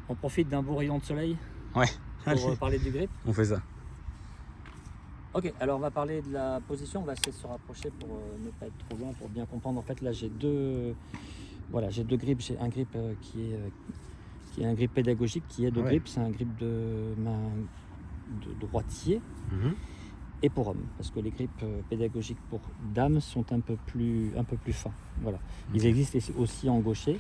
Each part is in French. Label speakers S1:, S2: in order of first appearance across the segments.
S1: On profite d'un beau rayon de soleil
S2: Ouais,
S1: pour parler du grip.
S2: on fait ça.
S1: Ok, alors on va parler de la position, on va essayer de se rapprocher pour ne pas être trop loin, pour bien comprendre. En fait, là j'ai deux grips. J'ai un grip qui est un grip pédagogique, qui est de grip, c'est un grip de main de droitier et pour homme, parce que les grips pédagogiques pour dames sont un peu plus fins. Voilà. Ils existent aussi en gaucher.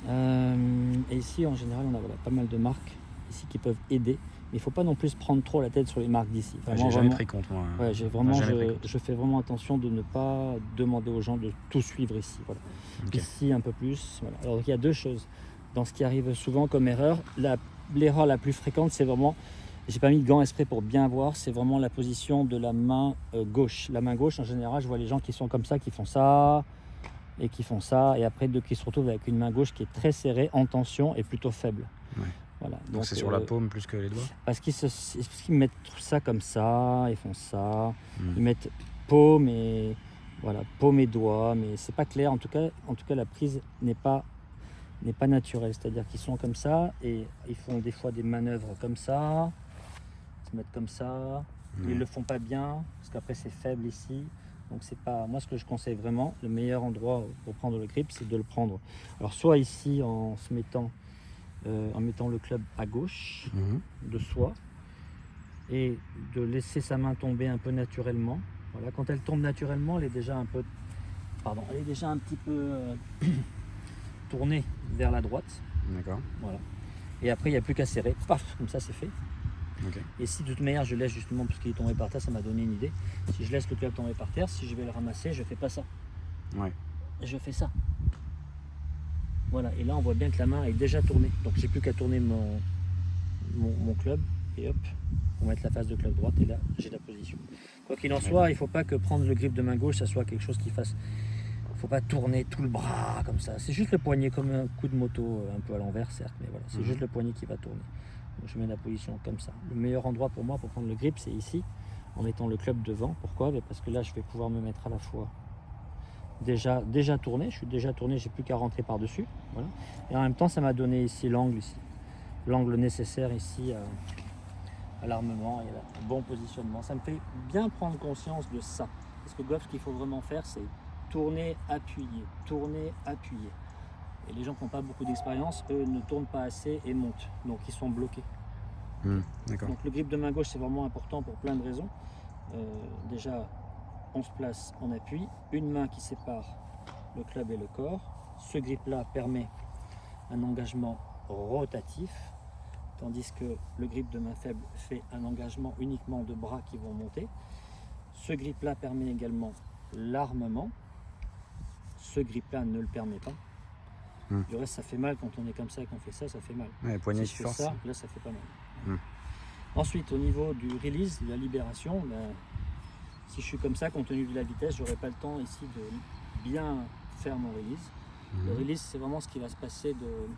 S1: Et ici en général on a pas mal de marques ici qui peuvent aider. Il ne faut pas non plus se prendre trop la tête sur les marques d'ici.
S2: J'ai jamais pris compte moi.
S1: Ouais, je fais vraiment attention de ne pas demander aux gens de tout suivre ici. Voilà. Ici un peu plus. Voilà. Alors il y a deux choses dans ce qui arrive souvent comme erreur. L'erreur la plus fréquente, c'est vraiment, j'ai pas mis de gants exprès pour bien voir, c'est vraiment la position de la main gauche. La main gauche, en général, je vois les gens qui sont comme ça, qui font ça et qui font ça, et après qui se retrouvent avec une main gauche qui est très serrée, en tension et plutôt faible. Ouais. Voilà.
S2: Donc c'est sur la paume plus que les doigts.
S1: Parce qu'ils mettent ça comme ça, ils font ça, ils mettent paume et voilà, paume et doigt, mais c'est pas clair. En tout cas la prise n'est pas naturelle, c'est-à-dire qu'ils sont comme ça et ils font des fois des manœuvres comme ça, ils se mettent comme ça, ils le font pas bien parce qu'après c'est faible ici. Donc c'est pas moi ce que je conseille vraiment. Le meilleur endroit pour prendre le grip, c'est de le prendre. Alors soit ici en mettant le club à gauche de soi et de laisser sa main tomber un peu naturellement. Voilà, quand elle tombe naturellement, elle est déjà un petit peu tournée vers la droite.
S2: D'accord.
S1: Voilà. Et après il n'y a plus qu'à serrer, paf, comme ça c'est fait. Okay. Et si de toute manière je laisse justement, parce qu'il est tombé par terre, ça m'a donné une idée. Si je laisse le club tomber par terre, si je vais le ramasser, je fais pas ça.
S2: Ouais.
S1: Je fais ça. Voilà, et là on voit bien que la main est déjà tournée. Donc j'ai plus qu'à tourner mon club et hop, pour mettre la face de club droite, et là j'ai la position. Quoi qu'il en soit, il ne faut pas que prendre le grip de main gauche, ça soit quelque chose qui fasse. Il ne faut pas tourner tout le bras comme ça. C'est juste le poignet, comme un coup de moto, un peu à l'envers certes, mais voilà, c'est juste le poignet qui va tourner. Donc je mets la position comme ça. Le meilleur endroit pour moi pour prendre le grip, c'est ici, en mettant le club devant. Pourquoi ? Parce que là je vais pouvoir me mettre à la fois déjà tourné, je suis déjà tourné, j'ai plus qu'à rentrer par-dessus. Voilà. Et en même temps, ça m'a donné ici l'angle nécessaire ici à l'armement et à un bon positionnement. Ça me fait bien prendre conscience de ça. Parce que golf, ce qu'il faut vraiment faire, c'est tourner, appuyer, tourner, appuyer. Et les gens qui n'ont pas beaucoup d'expérience, eux, ne tournent pas assez et montent. Donc ils sont bloqués.
S2: D'accord.
S1: Donc le grip de main gauche, c'est vraiment important pour plein de raisons. Déjà, on se place en appui, une main qui sépare le club et le corps. Ce grip-là permet un engagement rotatif, tandis que le grip de main faible fait un engagement uniquement de bras qui vont monter. Ce grip-là permet également l'armement. Ce grip-là ne le permet pas. Du reste, ça fait mal quand on est comme ça et qu'on fait ça, ça fait mal.
S2: Ouais, poignet
S1: si je fais
S2: force.
S1: ça, là, ça fait pas mal. Ensuite, au niveau du release, de la libération, si je suis comme ça, compte tenu de la vitesse, j'aurai pas le temps ici de bien faire mon release. Le release, c'est vraiment ce qui va se passer de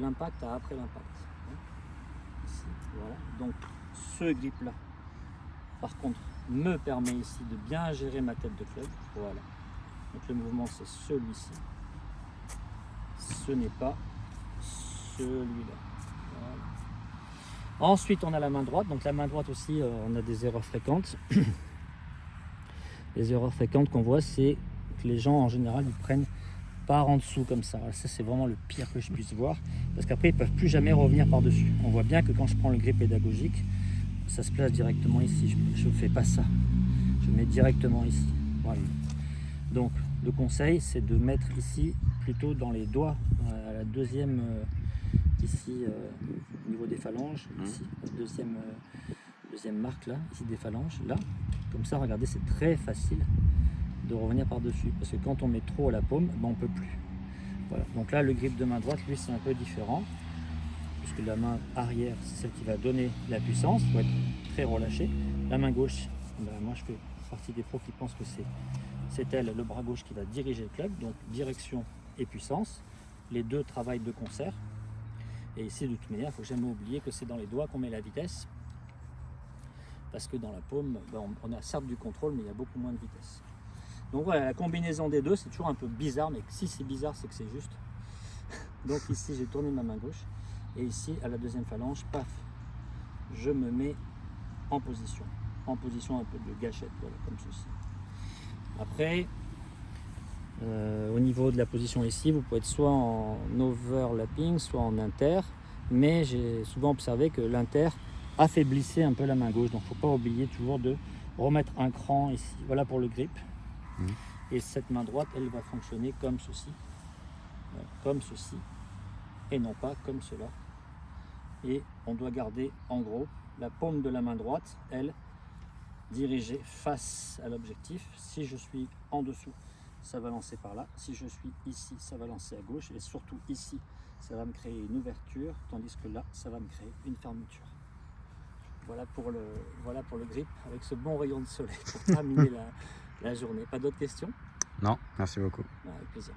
S1: l'impact à après l'impact. Ici, voilà. Donc ce grip-là, par contre, me permet ici de bien gérer ma tête de club. Voilà. Donc le mouvement, c'est celui-ci. Ce n'est pas celui-là. Voilà. Ensuite, on a la main droite. Donc la main droite aussi, on a des erreurs fréquentes. Les erreurs fréquentes qu'on voit, c'est que les gens, en général, ils prennent par en dessous comme ça. Ça, c'est vraiment le pire que je puisse voir. Parce qu'après, ils ne peuvent plus jamais revenir par-dessus. On voit bien que quand je prends le grip pédagogique, ça se place directement ici. Je ne fais pas ça. Je mets directement ici. Voilà. Donc, le conseil, c'est de mettre ici, plutôt dans les doigts, à la deuxième... ici au niveau des phalanges, ici, la deuxième marque là, ici des phalanges, là, comme ça, regardez, c'est très facile de revenir par-dessus, parce que quand on met trop à la paume, on ne peut plus. Voilà. Donc là, le grip de main droite, lui, c'est un peu différent, puisque la main arrière, c'est celle qui va donner la puissance, il faut être très relâché. La main gauche, moi je fais partie des pros qui pensent que c'est elle, le bras gauche, qui va diriger le club, donc direction et puissance, les deux travaillent de concert. Et ici, de toute manière, il ne faut jamais oublier que c'est dans les doigts qu'on met la vitesse. Parce que dans la paume, on a certes du contrôle, mais il y a beaucoup moins de vitesse. Donc voilà, la combinaison des deux, c'est toujours un peu bizarre, mais si c'est bizarre, c'est que c'est juste. Donc ici, j'ai tourné ma main gauche. Et ici, à la deuxième phalange, paf, je me mets en position un peu de gâchette, voilà, comme ceci. Après, au niveau de la position ici, vous pouvez être soit en overlapping, soit en inter, mais j'ai souvent observé que l'inter affaiblissait un peu la main gauche, donc il ne faut pas oublier toujours de remettre un cran ici, voilà pour le grip. Et cette main droite, elle va fonctionner comme ceci, et non pas comme cela. Et on doit garder en gros la paume de la main droite, elle, dirigée face à l'objectif. Si je suis en dessous, ça va lancer par là. Si je suis ici, ça va lancer à gauche. Et surtout ici, ça va me créer une ouverture, tandis que là, ça va me créer une fermeture. Voilà pour le grip, avec ce bon rayon de soleil pour terminer la journée. Pas d'autres questions?
S2: Non, merci beaucoup.
S1: Avec plaisir.